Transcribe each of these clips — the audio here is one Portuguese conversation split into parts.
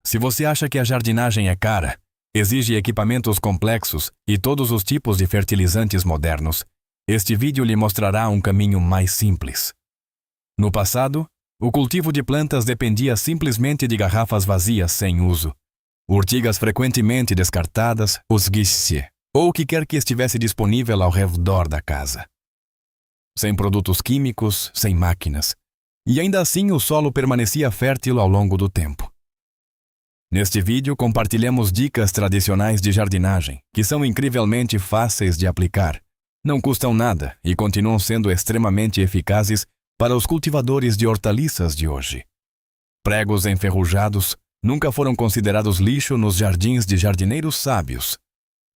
Se você acha que a jardinagem é cara, exige equipamentos complexos e todos os tipos de fertilizantes modernos, este vídeo lhe mostrará um caminho mais simples. No passado, o cultivo de plantas dependia simplesmente de garrafas vazias sem uso, urtigas frequentemente descartadas, os guichets, ou o que quer que estivesse disponível ao redor da casa. Sem produtos químicos, sem máquinas. E ainda assim o solo permanecia fértil ao longo do tempo. Neste vídeo compartilhamos dicas tradicionais de jardinagem, que são incrivelmente fáceis de aplicar, não custam nada e continuam sendo extremamente eficazes para os cultivadores de hortaliças de hoje. Pregos enferrujados nunca foram considerados lixo nos jardins de jardineiros sábios.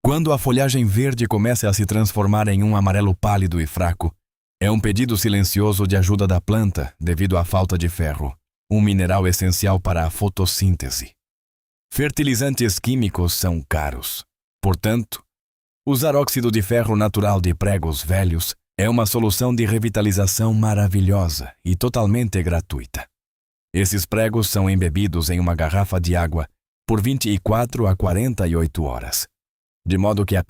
Quando a folhagem verde começa a se transformar em um amarelo pálido e fraco, é um pedido silencioso de ajuda da planta devido à falta de ferro, um mineral essencial para a fotossíntese. Fertilizantes químicos são caros. Portanto, usar óxido de ferro natural de pregos velhos é uma solução de revitalização maravilhosa e totalmente gratuita. Esses pregos são embebidos em uma garrafa de água por 24 a 48 horas, de modo que a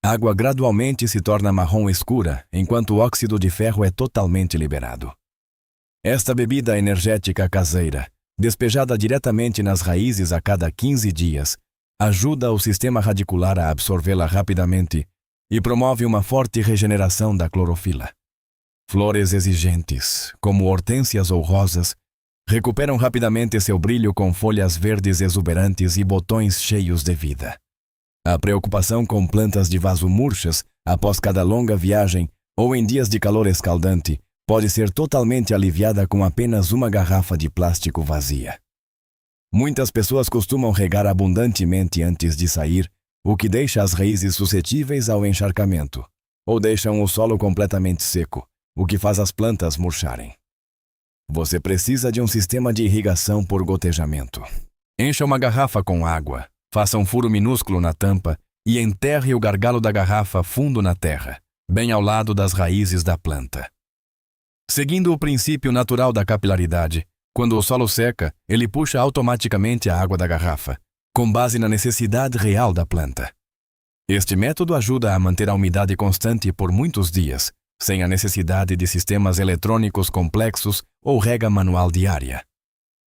água gradualmente se torna marrom escura enquanto o óxido de ferro é totalmente liberado. Esta bebida energética caseira, despejada diretamente nas raízes a cada 15 dias, ajuda o sistema radicular a absorvê-la rapidamente e promove uma forte regeneração da clorofila. Flores exigentes, como hortênsias ou rosas, recuperam rapidamente seu brilho com folhas verdes exuberantes e botões cheios de vida. A preocupação com plantas de vaso murchas após cada longa viagem ou em dias de calor escaldante pode ser totalmente aliviada com apenas uma garrafa de plástico vazia. Muitas pessoas costumam regar abundantemente antes de sair, o que deixa as raízes suscetíveis ao encharcamento, ou deixam o solo completamente seco, o que faz as plantas murcharem. Você precisa de um sistema de irrigação por gotejamento. Encha uma garrafa com água, faça um furo minúsculo na tampa e enterre o gargalo da garrafa fundo na terra, bem ao lado das raízes da planta. Seguindo o princípio natural da capilaridade, quando o solo seca, ele puxa automaticamente a água da garrafa, com base na necessidade real da planta. Este método ajuda a manter a umidade constante por muitos dias, sem a necessidade de sistemas eletrônicos complexos ou rega manual diária.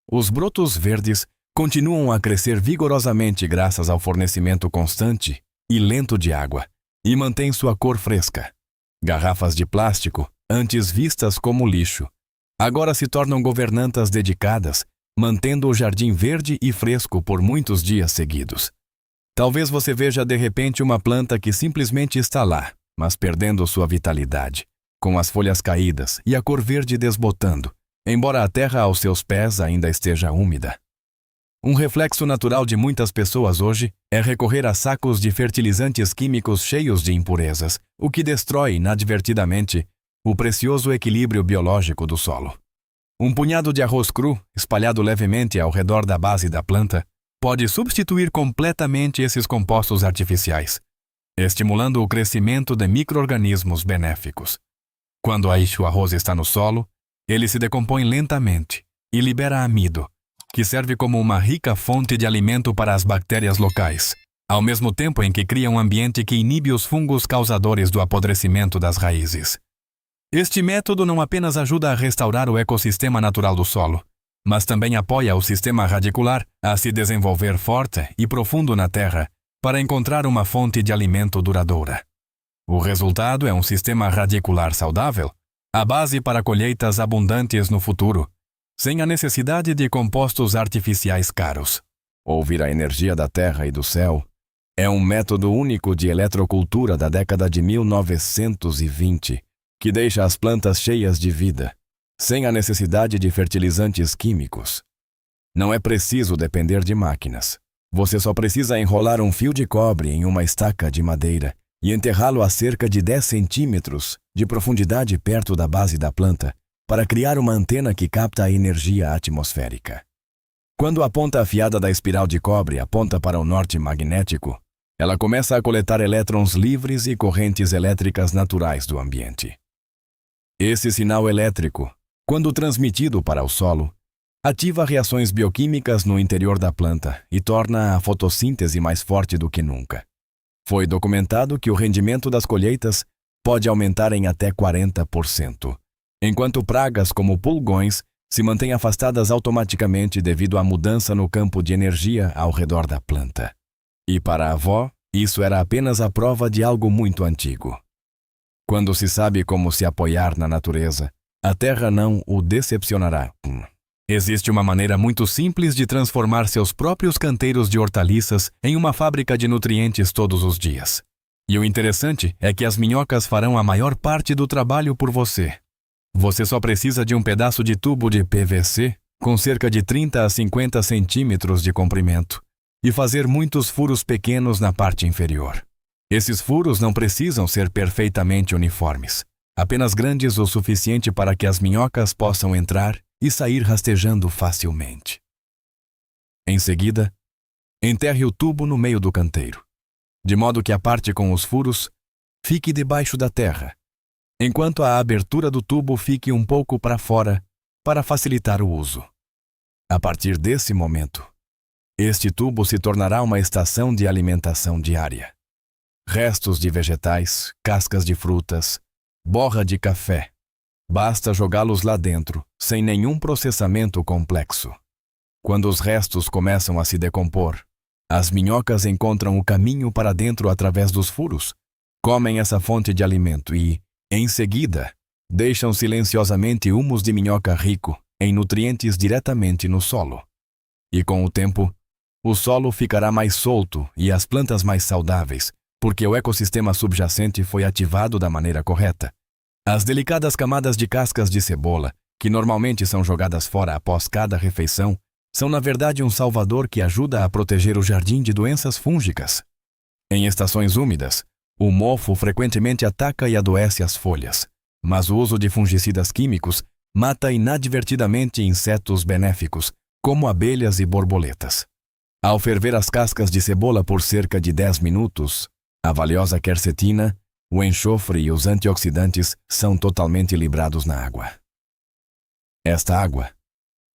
Os brotos verdes continuam a crescer vigorosamente graças ao fornecimento constante e lento de água, e mantêm sua cor fresca. Garrafas de plástico, antes vistas como lixo, agora se tornam governantas dedicadas, mantendo o jardim verde e fresco por muitos dias seguidos. Talvez você veja de repente uma planta que simplesmente está lá, mas perdendo sua vitalidade, com as folhas caídas e a cor verde desbotando, embora a terra aos seus pés ainda esteja úmida. Um reflexo natural de muitas pessoas hoje é recorrer a sacos de fertilizantes químicos cheios de impurezas, o que destrói inadvertidamente o precioso equilíbrio biológico do solo. Um punhado de arroz cru, espalhado levemente ao redor da base da planta, pode substituir completamente esses compostos artificiais, estimulando o crescimento de micro-organismos benéficos. Quando o arroz está no solo, ele se decompõe lentamente e libera amido, que serve como uma rica fonte de alimento para as bactérias locais, ao mesmo tempo em que cria um ambiente que inibe os fungos causadores do apodrecimento das raízes. Este método não apenas ajuda a restaurar o ecossistema natural do solo, mas também apoia o sistema radicular a se desenvolver forte e profundo na terra para encontrar uma fonte de alimento duradoura. O resultado é um sistema radicular saudável, a base para colheitas abundantes no futuro, sem a necessidade de compostos artificiais caros. Ouvir a energia da terra e do céu é um método único de eletrocultura da década de 1920, que deixa as plantas cheias de vida, sem a necessidade de fertilizantes químicos. Não é preciso depender de máquinas. Você só precisa enrolar um fio de cobre em uma estaca de madeira e enterrá-lo a cerca de 10 centímetros de profundidade perto da base da planta para criar uma antena que capta a energia atmosférica. Quando a ponta afiada da espiral de cobre aponta para o norte magnético, ela começa a coletar elétrons livres e correntes elétricas naturais do ambiente. Esse sinal elétrico, quando transmitido para o solo, ativa reações bioquímicas no interior da planta e torna a fotossíntese mais forte do que nunca. Foi documentado que o rendimento das colheitas pode aumentar em até 40%, enquanto pragas como pulgões se mantêm afastadas automaticamente devido à mudança no campo de energia ao redor da planta. E para a avó, isso era apenas a prova de algo muito antigo. Quando se sabe como se apoiar na natureza, a terra não o decepcionará. Existe uma maneira muito simples de transformar seus próprios canteiros de hortaliças em uma fábrica de nutrientes todos os dias. E o interessante é que as minhocas farão a maior parte do trabalho por você. Você só precisa de um pedaço de tubo de PVC com cerca de 30 a 50 centímetros de comprimento e fazer muitos furos pequenos na parte inferior. Esses furos não precisam ser perfeitamente uniformes, apenas grandes o suficiente para que as minhocas possam entrar e sair rastejando facilmente. Em seguida, enterre o tubo no meio do canteiro, de modo que a parte com os furos fique debaixo da terra, enquanto a abertura do tubo fique um pouco para fora para facilitar o uso. A partir desse momento, este tubo se tornará uma estação de alimentação diária. Restos de vegetais, cascas de frutas, borra de café. Basta jogá-los lá dentro, sem nenhum processamento complexo. Quando os restos começam a se decompor, as minhocas encontram o caminho para dentro através dos furos, comem essa fonte de alimento e, em seguida, deixam silenciosamente humus de minhoca rico em nutrientes diretamente no solo. E com o tempo, o solo ficará mais solto e as plantas mais saudáveis, porque o ecossistema subjacente foi ativado da maneira correta. As delicadas camadas de cascas de cebola, que normalmente são jogadas fora após cada refeição, são na verdade um salvador que ajuda a proteger o jardim de doenças fúngicas. Em estações úmidas, o mofo frequentemente ataca e adoece as folhas, mas o uso de fungicidas químicos mata inadvertidamente insetos benéficos, como abelhas e borboletas. Ao ferver as cascas de cebola por cerca de 10 minutos, a valiosa quercetina, o enxofre e os antioxidantes são totalmente librados na água. Esta água,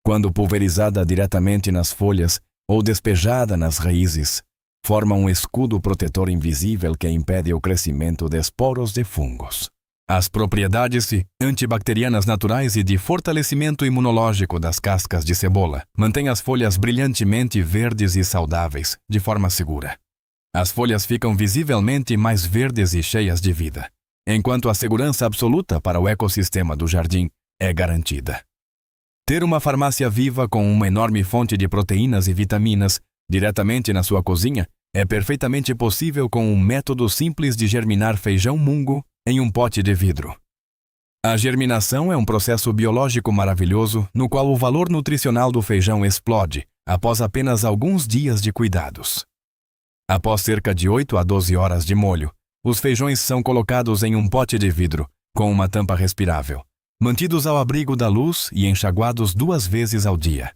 quando pulverizada diretamente nas folhas ou despejada nas raízes, forma um escudo protetor invisível que impede o crescimento de esporos de fungos. As propriedades antibacterianas naturais e de fortalecimento imunológico das cascas de cebola mantêm as folhas brilhantemente verdes e saudáveis, de forma segura. As folhas ficam visivelmente mais verdes e cheias de vida, enquanto a segurança absoluta para o ecossistema do jardim é garantida. Ter uma farmácia viva com uma enorme fonte de proteínas e vitaminas diretamente na sua cozinha é perfeitamente possível com um método simples de germinar feijão mungo em um pote de vidro. A germinação é um processo biológico maravilhoso no qual o valor nutricional do feijão explode após apenas alguns dias de cuidados. Após cerca de 8 a 12 horas de molho, os feijões são colocados em um pote de vidro, com uma tampa respirável, mantidos ao abrigo da luz e enxaguados 2 vezes ao dia.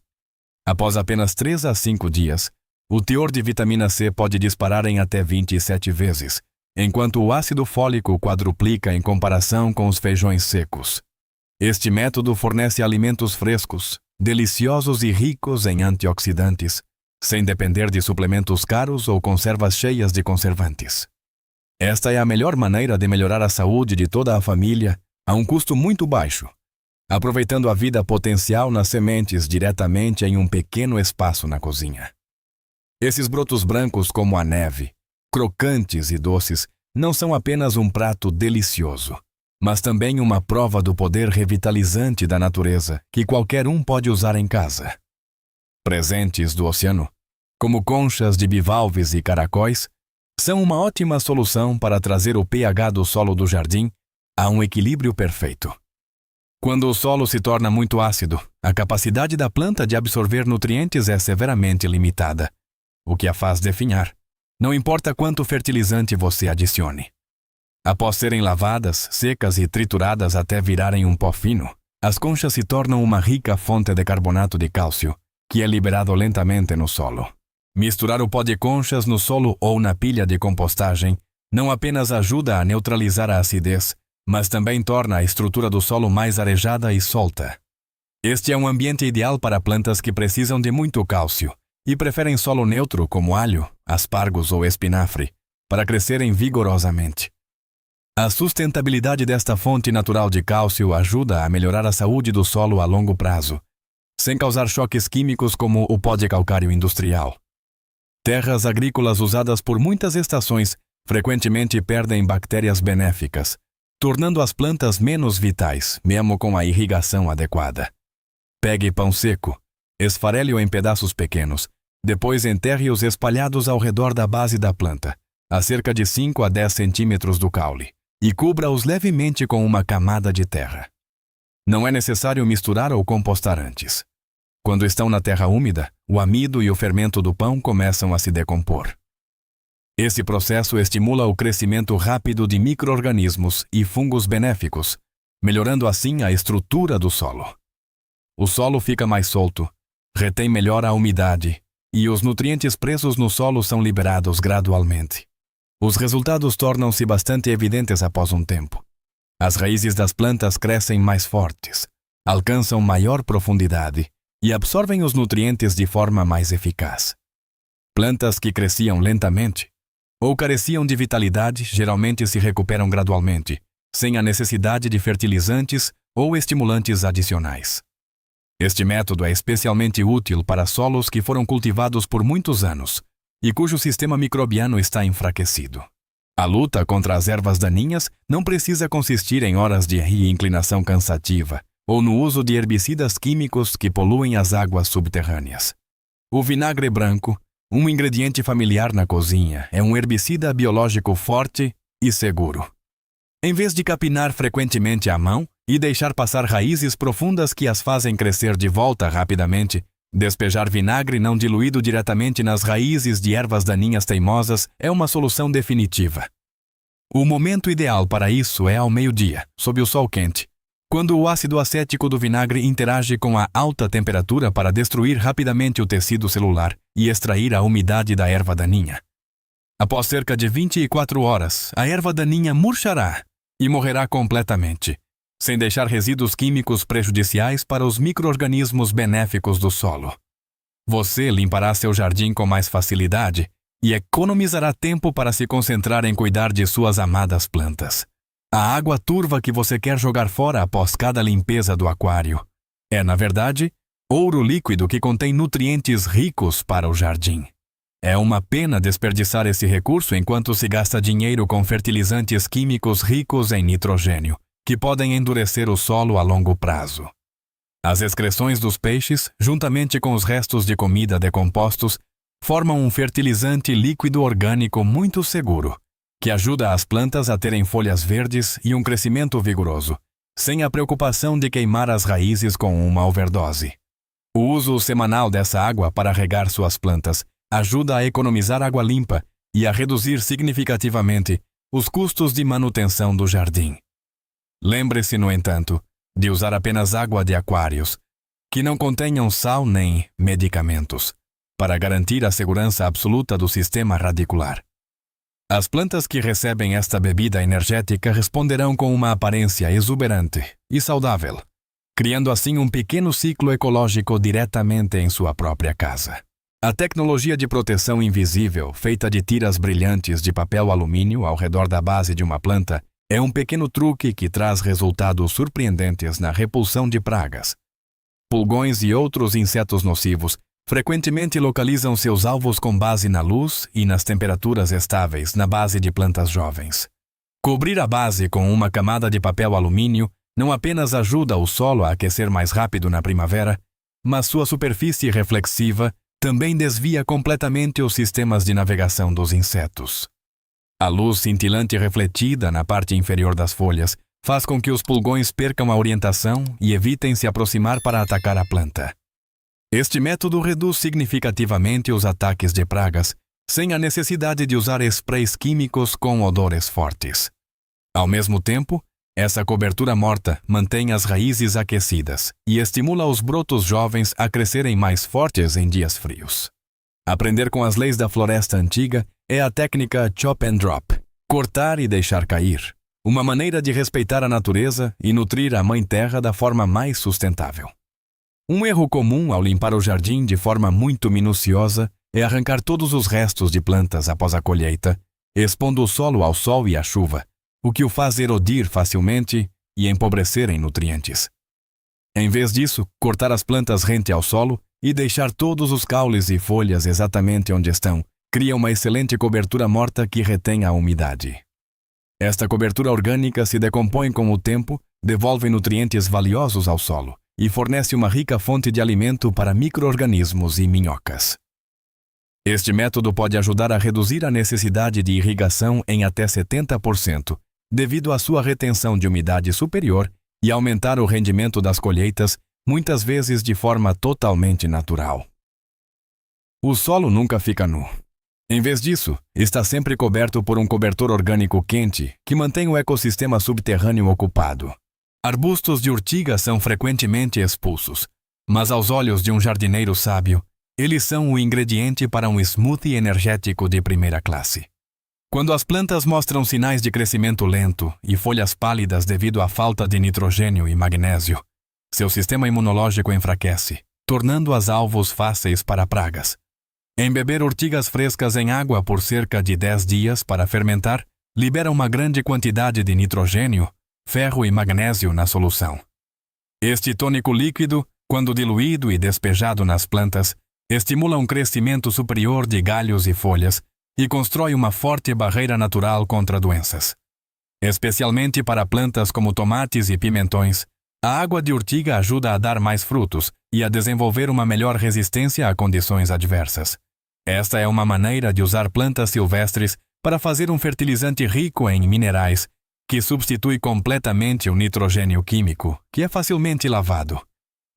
Após apenas 3 a 5 dias, o teor de vitamina C pode disparar em até 27 vezes, enquanto o ácido fólico quadruplica em comparação com os feijões secos. Este método fornece alimentos frescos, deliciosos e ricos em antioxidantes, sem depender de suplementos caros ou conservas cheias de conservantes. Esta é a melhor maneira de melhorar a saúde de toda a família a um custo muito baixo, aproveitando a vida potencial nas sementes diretamente em um pequeno espaço na cozinha. Esses brotos brancos como a neve, crocantes e doces, não são apenas um prato delicioso, mas também uma prova do poder revitalizante da natureza que qualquer um pode usar em casa. Presentes do oceano, como conchas de bivalves e caracóis, são uma ótima solução para trazer o pH do solo do jardim a um equilíbrio perfeito. Quando o solo se torna muito ácido, a capacidade da planta de absorver nutrientes é severamente limitada, o que a faz definhar, não importa quanto fertilizante você adicione. Após serem lavadas, secas e trituradas até virarem um pó fino, as conchas se tornam uma rica fonte de carbonato de cálcio, que é liberado lentamente no solo. Misturar o pó de conchas no solo ou na pilha de compostagem não apenas ajuda a neutralizar a acidez, mas também torna a estrutura do solo mais arejada e solta. Este é um ambiente ideal para plantas que precisam de muito cálcio e preferem solo neutro como alho, aspargos ou espinafre, para crescerem vigorosamente. A sustentabilidade desta fonte natural de cálcio ajuda a melhorar a saúde do solo a longo prazo, sem causar choques químicos como o pó de calcário industrial. Terras agrícolas usadas por muitas estações frequentemente perdem bactérias benéficas, tornando as plantas menos vitais, mesmo com a irrigação adequada. Pegue pão seco, esfarele-o em pedaços pequenos, depois enterre-os espalhados ao redor da base da planta, a cerca de 5 a 10 centímetros do caule, e cubra-os levemente com uma camada de terra. Não é necessário misturar ou compostar antes. Quando estão na terra úmida, o amido e o fermento do pão começam a se decompor. Esse processo estimula o crescimento rápido de micro-organismos e fungos benéficos, melhorando assim a estrutura do solo. O solo fica mais solto, retém melhor a umidade, e os nutrientes presos no solo são liberados gradualmente. Os resultados tornam-se bastante evidentes após um tempo. As raízes das plantas crescem mais fortes, alcançam maior profundidade e absorvem os nutrientes de forma mais eficaz. Plantas que cresciam lentamente ou careciam de vitalidade geralmente se recuperam gradualmente, sem a necessidade de fertilizantes ou estimulantes adicionais. Este método é especialmente útil para solos que foram cultivados por muitos anos e cujo sistema microbiano está enfraquecido. A luta contra as ervas daninhas não precisa consistir em horas de inclinação cansativa ou no uso de herbicidas químicos que poluem as águas subterrâneas. O vinagre branco, um ingrediente familiar na cozinha, é um herbicida biológico forte e seguro. Em vez de capinar frequentemente à mão e deixar passar raízes profundas que as fazem crescer de volta rapidamente, despejar vinagre não diluído diretamente nas raízes de ervas daninhas teimosas é uma solução definitiva. O momento ideal para isso é ao meio-dia, sob o sol quente, quando o ácido acético do vinagre interage com a alta temperatura para destruir rapidamente o tecido celular e extrair a umidade da erva daninha. Após cerca de 24 horas, a erva daninha murchará e morrerá completamente, sem deixar resíduos químicos prejudiciais para os micro-organismos benéficos do solo. Você limpará seu jardim com mais facilidade e economizará tempo para se concentrar em cuidar de suas amadas plantas. A água turva que você quer jogar fora após cada limpeza do aquário é, na verdade, ouro líquido que contém nutrientes ricos para o jardim. É uma pena desperdiçar esse recurso enquanto se gasta dinheiro com fertilizantes químicos ricos em nitrogênio, que podem endurecer o solo a longo prazo. As excreções dos peixes, juntamente com os restos de comida decompostos, formam um fertilizante líquido orgânico muito seguro, que ajuda as plantas a terem folhas verdes e um crescimento vigoroso, sem a preocupação de queimar as raízes com uma overdose. O uso semanal dessa água para regar suas plantas ajuda a economizar água limpa e a reduzir significativamente os custos de manutenção do jardim. Lembre-se, no entanto, de usar apenas água de aquários, que não contenham sal nem medicamentos, para garantir a segurança absoluta do sistema radicular. As plantas que recebem esta bebida energética responderão com uma aparência exuberante e saudável, criando assim um pequeno ciclo ecológico diretamente em sua própria casa. A tecnologia de proteção invisível, feita de tiras brilhantes de papel alumínio ao redor da base de uma planta, é um pequeno truque que traz resultados surpreendentes na repulsão de pragas. Pulgões e outros insetos nocivos frequentemente localizam seus alvos com base na luz e nas temperaturas estáveis na base de plantas jovens. Cobrir a base com uma camada de papel alumínio não apenas ajuda o solo a aquecer mais rápido na primavera, mas sua superfície reflexiva também desvia completamente os sistemas de navegação dos insetos. A luz cintilante refletida na parte inferior das folhas faz com que os pulgões percam a orientação e evitem se aproximar para atacar a planta. Este método reduz significativamente os ataques de pragas, sem a necessidade de usar sprays químicos com odores fortes. Ao mesmo tempo, essa cobertura morta mantém as raízes aquecidas e estimula os brotos jovens a crescerem mais fortes em dias frios. Aprender com as leis da floresta antiga é a técnica chop and drop, cortar e deixar cair, uma maneira de respeitar a natureza e nutrir a Mãe Terra da forma mais sustentável. Um erro comum ao limpar o jardim de forma muito minuciosa é arrancar todos os restos de plantas após a colheita, expondo o solo ao sol e à chuva, o que o faz erodir facilmente e empobrecer em nutrientes. Em vez disso, cortar as plantas rente ao solo e deixar todos os caules e folhas exatamente onde estão, cria uma excelente cobertura morta que retém a umidade. Esta cobertura orgânica se decompõe com o tempo, devolve nutrientes valiosos ao solo e fornece uma rica fonte de alimento para micro-organismos e minhocas. Este método pode ajudar a reduzir a necessidade de irrigação em até 70%, devido à sua retenção de umidade superior e aumentar o rendimento das colheitas, muitas vezes de forma totalmente natural. O solo nunca fica nu. Em vez disso, está sempre coberto por um cobertor orgânico quente que mantém o ecossistema subterrâneo ocupado. Arbustos de urtiga são frequentemente expulsos, mas aos olhos de um jardineiro sábio, eles são o ingrediente para um smoothie energético de primeira classe. Quando as plantas mostram sinais de crescimento lento e folhas pálidas devido à falta de nitrogênio e magnésio, seu sistema imunológico enfraquece, tornando-as alvos fáceis para pragas. Embeber urtigas frescas em água por cerca de 10 dias para fermentar libera uma grande quantidade de nitrogênio, ferro e magnésio na solução. Este tônico líquido, quando diluído e despejado nas plantas, estimula um crescimento superior de galhos e folhas e constrói uma forte barreira natural contra doenças. Especialmente para plantas como tomates e pimentões, a água de urtiga ajuda a dar mais frutos e a desenvolver uma melhor resistência a condições adversas. Esta é uma maneira de usar plantas silvestres para fazer um fertilizante rico em minerais que substitui completamente o nitrogênio químico, que é facilmente lavado.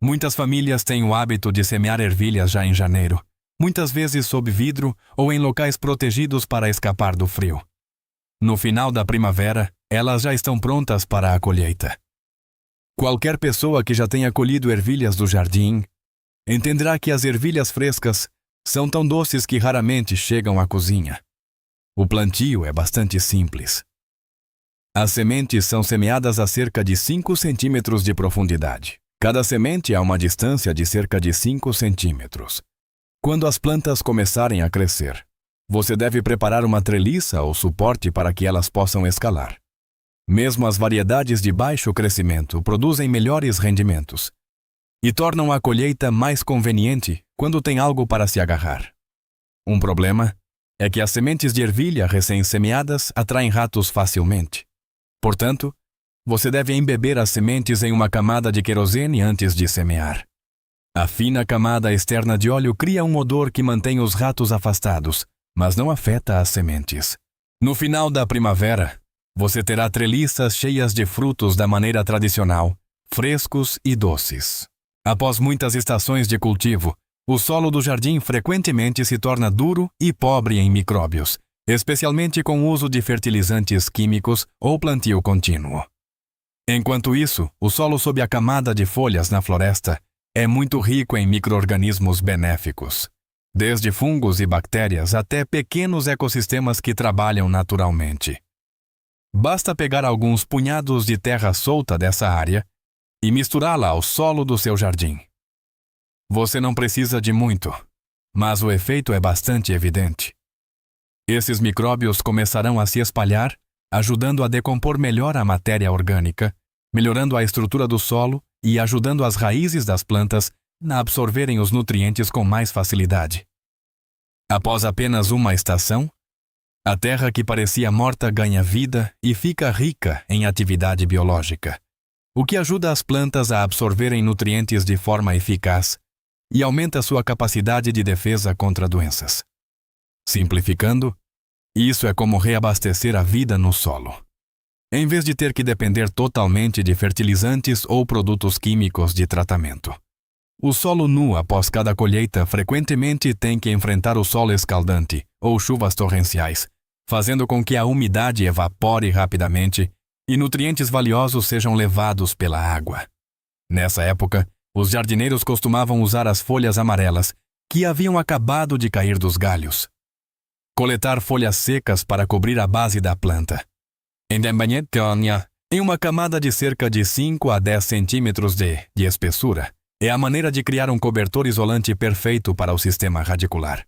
Muitas famílias têm o hábito de semear ervilhas já em janeiro, muitas vezes sob vidro ou em locais protegidos para escapar do frio. No final da primavera, elas já estão prontas para a colheita. Qualquer pessoa que já tenha colhido ervilhas do jardim entenderá que as ervilhas frescas são tão doces que raramente chegam à cozinha. O plantio é bastante simples. As sementes são semeadas a cerca de 5 centímetros de profundidade. Cada semente a uma distância de cerca de 5 centímetros. Quando as plantas começarem a crescer, você deve preparar uma treliça ou suporte para que elas possam escalar. Mesmo as variedades de baixo crescimento produzem melhores rendimentos e tornam a colheita mais conveniente quando tem algo para se agarrar. Um problema é que as sementes de ervilha recém-semeadas atraem ratos facilmente. Portanto, você deve embeber as sementes em uma camada de querosene antes de semear. A fina camada externa de óleo cria um odor que mantém os ratos afastados, mas não afeta as sementes. No final da primavera, você terá treliças cheias de frutos da maneira tradicional, frescos e doces. Após muitas estações de cultivo, o solo do jardim frequentemente se torna duro e pobre em micróbios, especialmente com o uso de fertilizantes químicos ou plantio contínuo. Enquanto isso, o solo sob a camada de folhas na floresta é muito rico em micro-organismos benéficos, desde fungos e bactérias até pequenos ecossistemas que trabalham naturalmente. Basta pegar alguns punhados de terra solta dessa área e misturá-la ao solo do seu jardim. Você não precisa de muito, mas o efeito é bastante evidente. Esses micróbios começarão a se espalhar, ajudando a decompor melhor a matéria orgânica, melhorando a estrutura do solo e ajudando as raízes das plantas a absorverem os nutrientes com mais facilidade. Após apenas uma estação, a terra que parecia morta ganha vida e fica rica em atividade biológica, o que ajuda as plantas a absorverem nutrientes de forma eficaz e aumenta sua capacidade de defesa contra doenças. Simplificando, isso é como reabastecer a vida no solo. Em vez de ter que depender totalmente de fertilizantes ou produtos químicos de tratamento. O solo nu após cada colheita frequentemente tem que enfrentar o sol escaldante ou chuvas torrenciais, fazendo com que a umidade evapore rapidamente e nutrientes valiosos sejam levados pela água. Nessa época, os jardineiros costumavam usar as folhas amarelas que haviam acabado de cair dos galhos. Coletar folhas secas para cobrir a base da planta. Em uma camada de cerca de 5 a 10 centímetros de espessura, É a maneira de criar um cobertor isolante perfeito para o sistema radicular.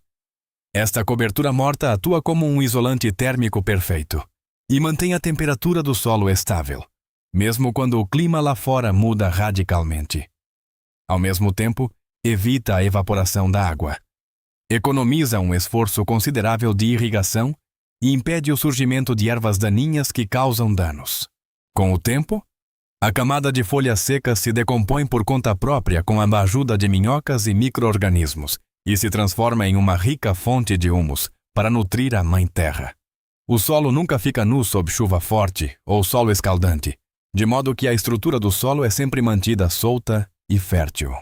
Esta cobertura morta atua como um isolante térmico perfeito e mantém a temperatura do solo estável, mesmo quando o clima lá fora muda radicalmente. Ao mesmo tempo, evita a evaporação da água, economiza um esforço considerável de irrigação e impede o surgimento de ervas daninhas que causam danos. Com o tempo, a camada de folhas secas se decompõe por conta própria com a ajuda de minhocas e micro-organismos e se transforma em uma rica fonte de humus para nutrir a Mãe Terra. O solo nunca fica nu sob chuva forte ou solo escaldante, de modo que a estrutura do solo é sempre mantida solta e fértil.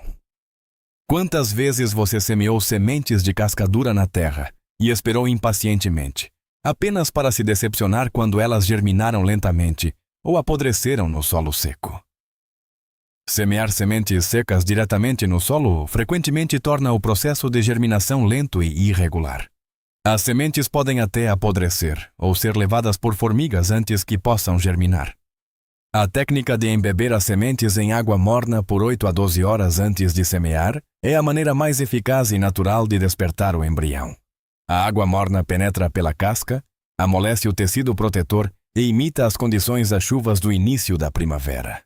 Quantas vezes você semeou sementes de cascadura na terra e esperou impacientemente, apenas para se decepcionar quando elas germinaram lentamente ou apodreceram no solo seco? Semear sementes secas diretamente no solo frequentemente torna o processo de germinação lento e irregular. As sementes podem até apodrecer ou ser levadas por formigas antes que possam germinar. A técnica de embeber as sementes em água morna por 8 a 12 horas antes de semear é a maneira mais eficaz e natural de despertar o embrião. A água morna penetra pela casca, amolece o tecido protetor e imita as condições das chuvas do início da primavera.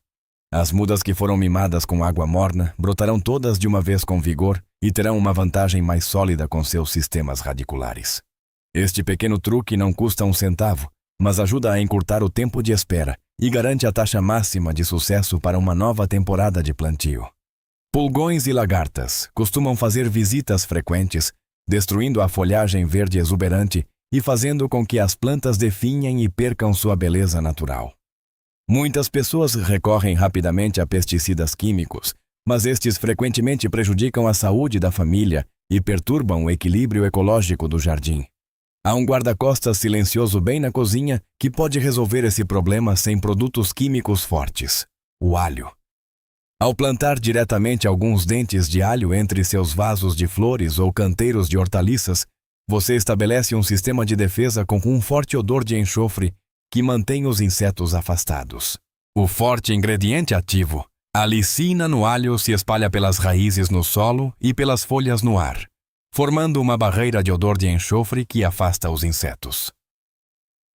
As mudas que foram mimadas com água morna brotarão todas de uma vez com vigor e terão uma vantagem mais sólida com seus sistemas radiculares. Este pequeno truque não custa um centavo, mas ajuda a encurtar o tempo de espera e garante a taxa máxima de sucesso para uma nova temporada de plantio. Pulgões e lagartas costumam fazer visitas frequentes, destruindo a folhagem verde exuberante e fazendo com que as plantas definhem e percam sua beleza natural. Muitas pessoas recorrem rapidamente a pesticidas químicos, mas estes frequentemente prejudicam a saúde da família e perturbam o equilíbrio ecológico do jardim. Há um guarda-costas silencioso bem na cozinha que pode resolver esse problema sem produtos químicos fortes: o alho. Ao plantar diretamente alguns dentes de alho entre seus vasos de flores ou canteiros de hortaliças, você estabelece um sistema de defesa com um forte odor de enxofre que mantém os insetos afastados. O forte ingrediente ativo, a lisina no alho, se espalha pelas raízes no solo e pelas folhas no ar, formando uma barreira de odor de enxofre que afasta os insetos.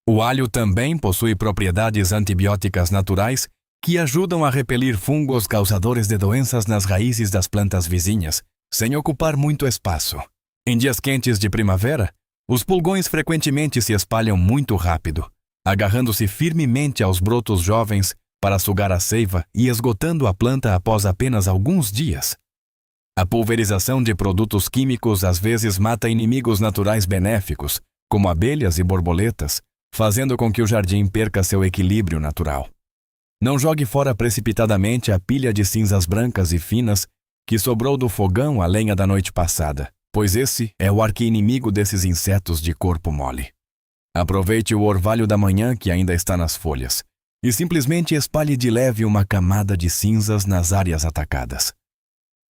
O alho também possui propriedades antibióticas naturais que ajudam a repelir fungos causadores de doenças nas raízes das plantas vizinhas, sem ocupar muito espaço. Em dias quentes de primavera, os pulgões frequentemente se espalham muito rápido, agarrando-se firmemente aos brotos jovens para sugar a seiva e esgotando a planta após apenas alguns dias. A pulverização de produtos químicos às vezes mata inimigos naturais benéficos, como abelhas e borboletas, fazendo com que o jardim perca seu equilíbrio natural. Não jogue fora precipitadamente a pilha de cinzas brancas e finas que sobrou do fogão a lenha da noite passada, pois esse é o arqui-inimigo desses insetos de corpo mole. Aproveite o orvalho da manhã que ainda está nas folhas e simplesmente espalhe de leve uma camada de cinzas nas áreas atacadas.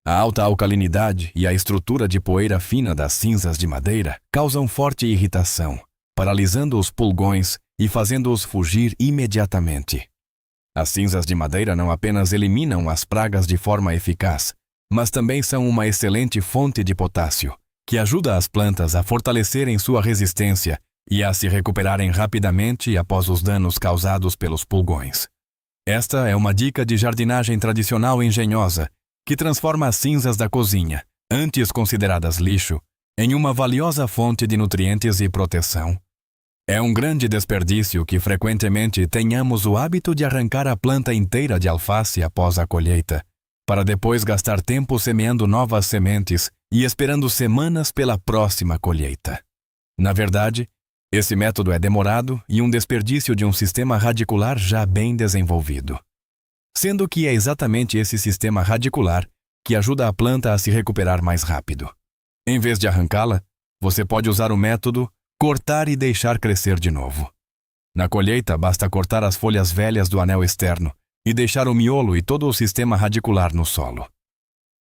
A alta alcalinidade e a estrutura de poeira fina das cinzas de madeira causam forte irritação, paralisando os pulgões e fazendo-os fugir imediatamente. As cinzas de madeira não apenas eliminam as pragas de forma eficaz, mas também são uma excelente fonte de potássio, que ajuda as plantas a fortalecerem sua resistência e a se recuperarem rapidamente após os danos causados pelos pulgões. Esta é uma dica de jardinagem tradicional engenhosa que transforma as cinzas da cozinha, antes consideradas lixo, em uma valiosa fonte de nutrientes e proteção. É um grande desperdício que frequentemente tenhamos o hábito de arrancar a planta inteira de alface após a colheita, para depois gastar tempo semeando novas sementes e esperando semanas pela próxima colheita. Na verdade, esse método é demorado e um desperdício de um sistema radicular já bem desenvolvido. Sendo que é exatamente esse sistema radicular que ajuda a planta a se recuperar mais rápido. Em vez de arrancá-la, você pode usar o método cortar e deixar crescer de novo. Na colheita, basta cortar as folhas velhas do anel externo e deixar o miolo e todo o sistema radicular no solo.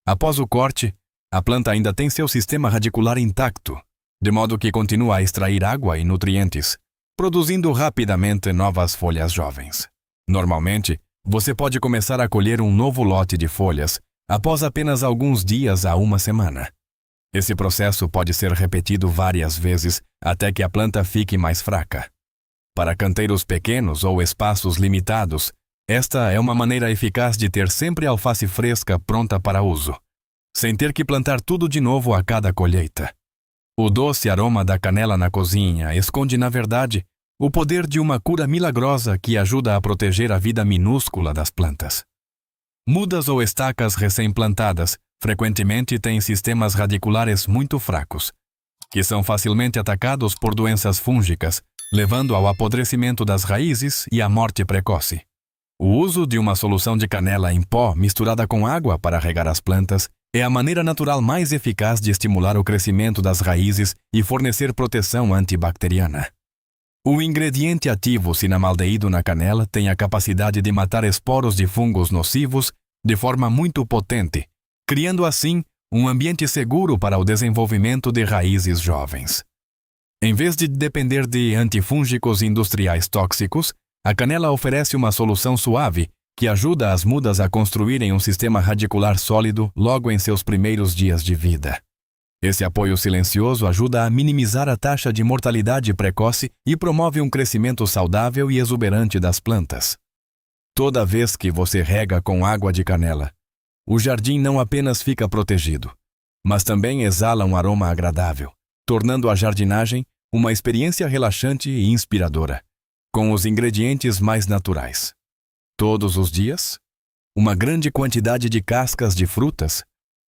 Após o corte, a planta ainda tem seu sistema radicular intacto, de modo que continua a extrair água e nutrientes, produzindo rapidamente novas folhas jovens. Normalmente, você pode começar a colher um novo lote de folhas após apenas alguns dias a uma semana. Esse processo pode ser repetido várias vezes até que a planta fique mais fraca. Para canteiros pequenos ou espaços limitados, esta é uma maneira eficaz de ter sempre alface fresca pronta para uso, sem ter que plantar tudo de novo a cada colheita. O doce aroma da canela na cozinha esconde, na verdade, o poder de uma cura milagrosa que ajuda a proteger a vida minúscula das plantas. Mudas ou estacas recém-plantadas frequentemente têm sistemas radiculares muito fracos, que são facilmente atacados por doenças fúngicas, levando ao apodrecimento das raízes e à morte precoce. O uso de uma solução de canela em pó misturada com água para regar as plantas é a maneira natural mais eficaz de estimular o crescimento das raízes e fornecer proteção antibacteriana. O ingrediente ativo cinnamaldeído na canela tem a capacidade de matar esporos de fungos nocivos de forma muito potente, criando assim um ambiente seguro para o desenvolvimento de raízes jovens. Em vez de depender de antifúngicos industriais tóxicos, a canela oferece uma solução suave que ajuda as mudas a construírem um sistema radicular sólido logo em seus primeiros dias de vida. Esse apoio silencioso ajuda a minimizar a taxa de mortalidade precoce e promove um crescimento saudável e exuberante das plantas. Toda vez que você rega com água de canela, o jardim não apenas fica protegido, mas também exala um aroma agradável, tornando a jardinagem uma experiência relaxante e inspiradora, com os ingredientes mais naturais. Todos os dias, uma grande quantidade de cascas de frutas,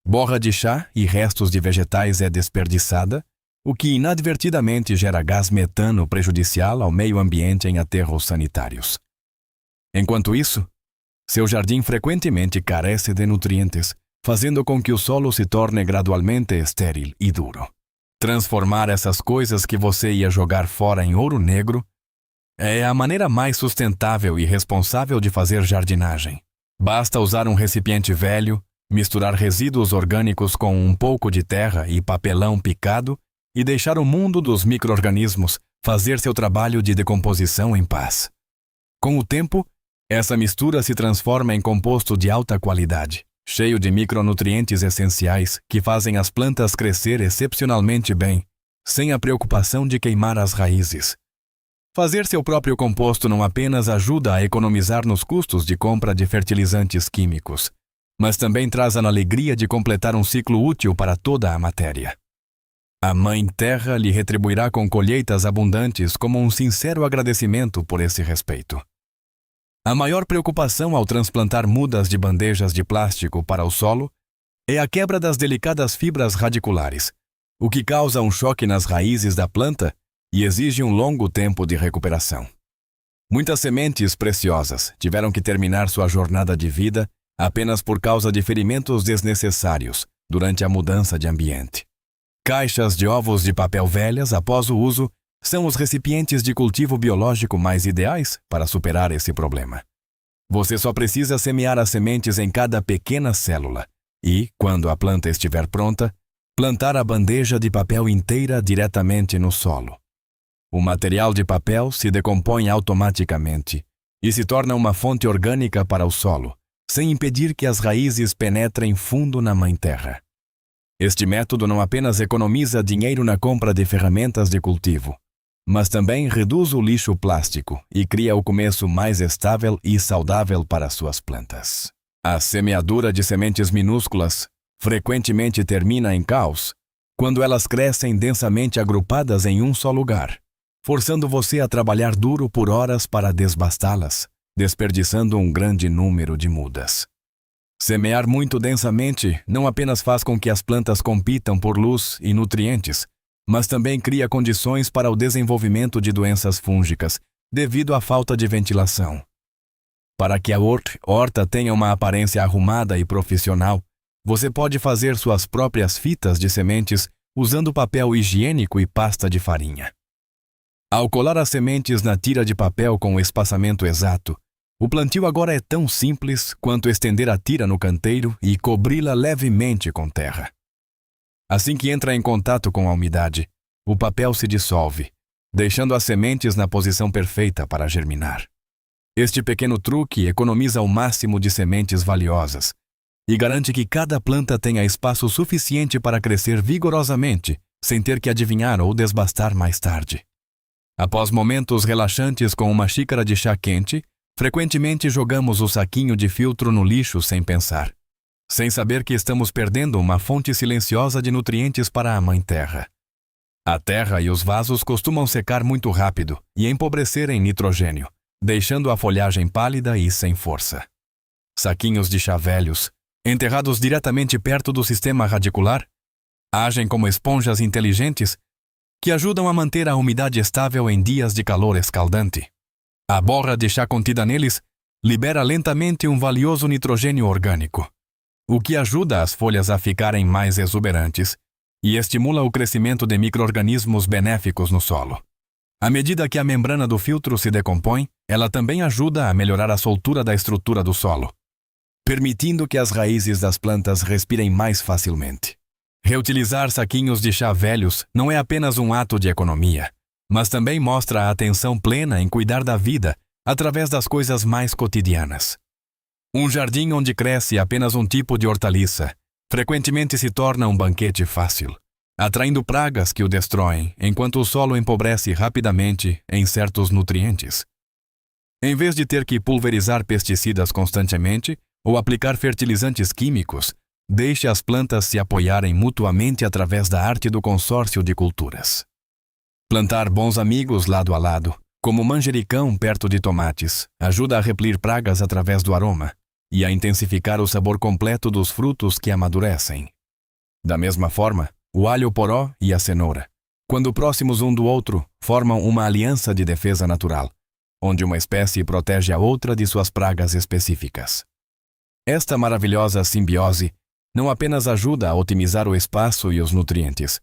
borra de chá e restos de vegetais é desperdiçada, o que inadvertidamente gera gás metano prejudicial ao meio ambiente em aterros sanitários. Enquanto isso, seu jardim frequentemente carece de nutrientes, fazendo com que o solo se torne gradualmente estéril e duro. Transformar essas coisas que você ia jogar fora em ouro negro é a maneira mais sustentável e responsável de fazer jardinagem. Basta usar um recipiente velho, misturar resíduos orgânicos com um pouco de terra e papelão picado e deixar o mundo dos micro-organismos fazer seu trabalho de decomposição em paz. Com o tempo, essa mistura se transforma em composto de alta qualidade, cheio de micronutrientes essenciais que fazem as plantas crescer excepcionalmente bem, sem a preocupação de queimar as raízes. Fazer seu próprio composto não apenas ajuda a economizar nos custos de compra de fertilizantes químicos, mas também traz a alegria de completar um ciclo útil para toda a matéria. A Mãe Terra lhe retribuirá com colheitas abundantes como um sincero agradecimento por esse respeito. A maior preocupação ao transplantar mudas de bandejas de plástico para o solo é a quebra das delicadas fibras radiculares, o que causa um choque nas raízes da planta e exige um longo tempo de recuperação. Muitas sementes preciosas tiveram que terminar sua jornada de vida apenas por causa de ferimentos desnecessários durante a mudança de ambiente. Caixas de ovos de papel velhas após o uso são os recipientes de cultivo biológico mais ideais para superar esse problema. Você só precisa semear as sementes em cada pequena célula e, quando a planta estiver pronta, plantar a bandeja de papel inteira diretamente no solo. O material de papel se decompõe automaticamente e se torna uma fonte orgânica para o solo, sem impedir que as raízes penetrem fundo na Mãe Terra. Este método não apenas economiza dinheiro na compra de ferramentas de cultivo, mas também reduz o lixo plástico e cria o começo mais estável e saudável para suas plantas. A semeadura de sementes minúsculas frequentemente termina em caos quando elas crescem densamente agrupadas em um só lugar, forçando você a trabalhar duro por horas para desbastá-las, desperdiçando um grande número de mudas. Semear muito densamente não apenas faz com que as plantas compitam por luz e nutrientes, mas também cria condições para o desenvolvimento de doenças fúngicas, devido à falta de ventilação. Para que a horta tenha uma aparência arrumada e profissional, você pode fazer suas próprias fitas de sementes usando papel higiênico e pasta de farinha. Ao colar as sementes na tira de papel com o espaçamento exato, o plantio agora é tão simples quanto estender a tira no canteiro e cobri-la levemente com terra. Assim que entra em contato com a umidade, o papel se dissolve, deixando as sementes na posição perfeita para germinar. Este pequeno truque economiza o máximo de sementes valiosas, e garante que cada planta tenha espaço suficiente para crescer vigorosamente, sem ter que adivinhar ou desbastar mais tarde. Após momentos relaxantes com uma xícara de chá quente, frequentemente jogamos o saquinho de filtro no lixo sem pensar, sem saber que estamos perdendo uma fonte silenciosa de nutrientes para a Mãe Terra. A terra e os vasos costumam secar muito rápido e empobrecer em nitrogênio, deixando a folhagem pálida e sem força. Saquinhos de chá velhos, enterrados diretamente perto do sistema radicular, agem como esponjas inteligentes que ajudam a manter a umidade estável em dias de calor escaldante. A borra de chá contida neles libera lentamente um valioso nitrogênio orgânico, o que ajuda as folhas a ficarem mais exuberantes e estimula o crescimento de micro-organismos benéficos no solo. À medida que a membrana do filtro se decompõe, ela também ajuda a melhorar a soltura da estrutura do solo, permitindo que as raízes das plantas respirem mais facilmente. Reutilizar saquinhos de chá velhos não é apenas um ato de economia, mas também mostra a atenção plena em cuidar da vida através das coisas mais cotidianas. Um jardim onde cresce apenas um tipo de hortaliça frequentemente se torna um banquete fácil, atraindo pragas que o destroem enquanto o solo empobrece rapidamente em certos nutrientes. Em vez de ter que pulverizar pesticidas constantemente ou aplicar fertilizantes químicos, deixe as plantas se apoiarem mutuamente através da arte do consórcio de culturas. Plantar bons amigos lado a lado, como manjericão perto de tomates, ajuda a repelir pragas através do aroma e a intensificar o sabor completo dos frutos que amadurecem. Da mesma forma, o alho poró e a cenoura, quando próximos um do outro, formam uma aliança de defesa natural, onde uma espécie protege a outra de suas pragas específicas. Esta maravilhosa simbiose não apenas ajuda a otimizar o espaço e os nutrientes,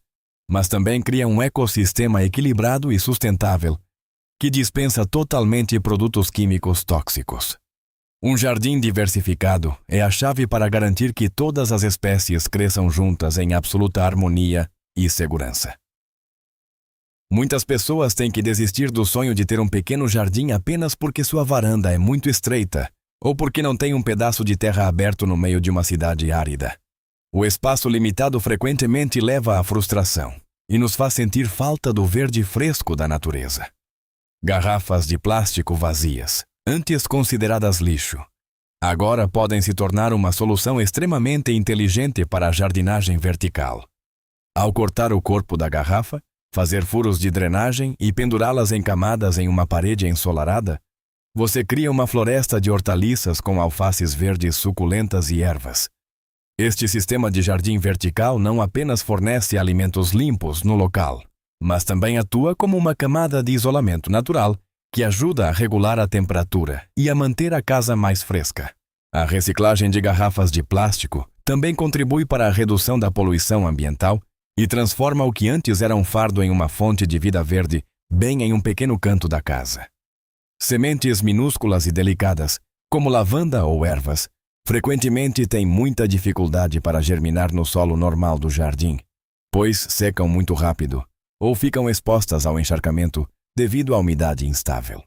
mas também cria um ecossistema equilibrado e sustentável que dispensa totalmente produtos químicos tóxicos. Um jardim diversificado é a chave para garantir que todas as espécies cresçam juntas em absoluta harmonia e segurança. Muitas pessoas têm que desistir do sonho de ter um pequeno jardim apenas porque sua varanda é muito estreita ou porque não tem um pedaço de terra aberto no meio de uma cidade árida. O espaço limitado frequentemente leva à frustração e nos faz sentir falta do verde fresco da natureza. Garrafas de plástico vazias, antes consideradas lixo, agora podem se tornar uma solução extremamente inteligente para a jardinagem vertical. Ao cortar o corpo da garrafa, fazer furos de drenagem e pendurá-las em camadas em uma parede ensolarada, você cria uma floresta de hortaliças com alfaces verdes suculentas e ervas. Este sistema de jardim vertical não apenas fornece alimentos limpos no local, mas também atua como uma camada de isolamento natural que ajuda a regular a temperatura e a manter a casa mais fresca. A reciclagem de garrafas de plástico também contribui para a redução da poluição ambiental e transforma o que antes era um fardo em uma fonte de vida verde bem em um pequeno canto da casa. Sementes minúsculas e delicadas, como lavanda ou ervas, frequentemente têm muita dificuldade para germinar no solo normal do jardim, pois secam muito rápido ou ficam expostas ao encharcamento devido à umidade instável.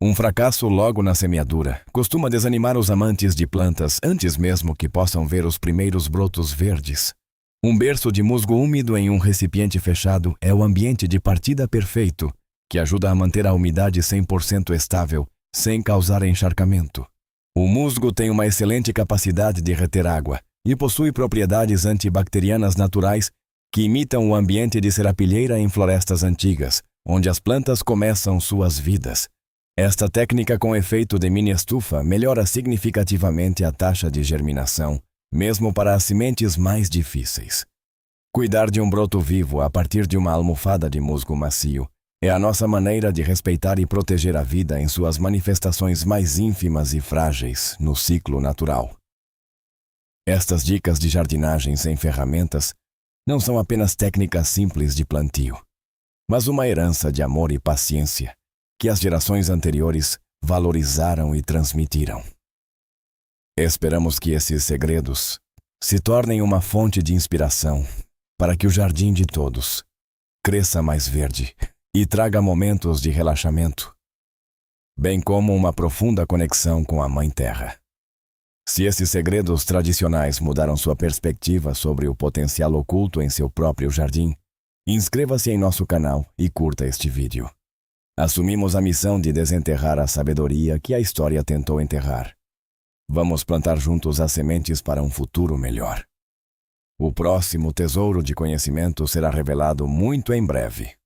Um fracasso logo na semeadura costuma desanimar os amantes de plantas antes mesmo que possam ver os primeiros brotos verdes. Um berço de musgo úmido em um recipiente fechado é o ambiente de partida perfeito, que ajuda a manter a umidade 100% estável, sem causar encharcamento. O musgo tem uma excelente capacidade de reter água e possui propriedades antibacterianas naturais que imitam o ambiente de serapilheira em florestas antigas, onde as plantas começam suas vidas. Esta técnica com efeito de mini estufa melhora significativamente a taxa de germinação, mesmo para as sementes mais difíceis. Cuidar de um broto vivo a partir de uma almofada de musgo macio é a nossa maneira de respeitar e proteger a vida em suas manifestações mais ínfimas e frágeis no ciclo natural. Estas dicas de jardinagem sem ferramentas não são apenas técnicas simples de plantio, mas uma herança de amor e paciência que as gerações anteriores valorizaram e transmitiram. Esperamos que esses segredos se tornem uma fonte de inspiração para que o jardim de todos cresça mais verde e traga momentos de relaxamento, bem como uma profunda conexão com a Mãe Terra. Se esses segredos tradicionais mudaram sua perspectiva sobre o potencial oculto em seu próprio jardim, inscreva-se em nosso canal e curta este vídeo. Assumimos a missão de desenterrar a sabedoria que a história tentou enterrar. Vamos plantar juntos as sementes para um futuro melhor. O próximo tesouro de conhecimento será revelado muito em breve.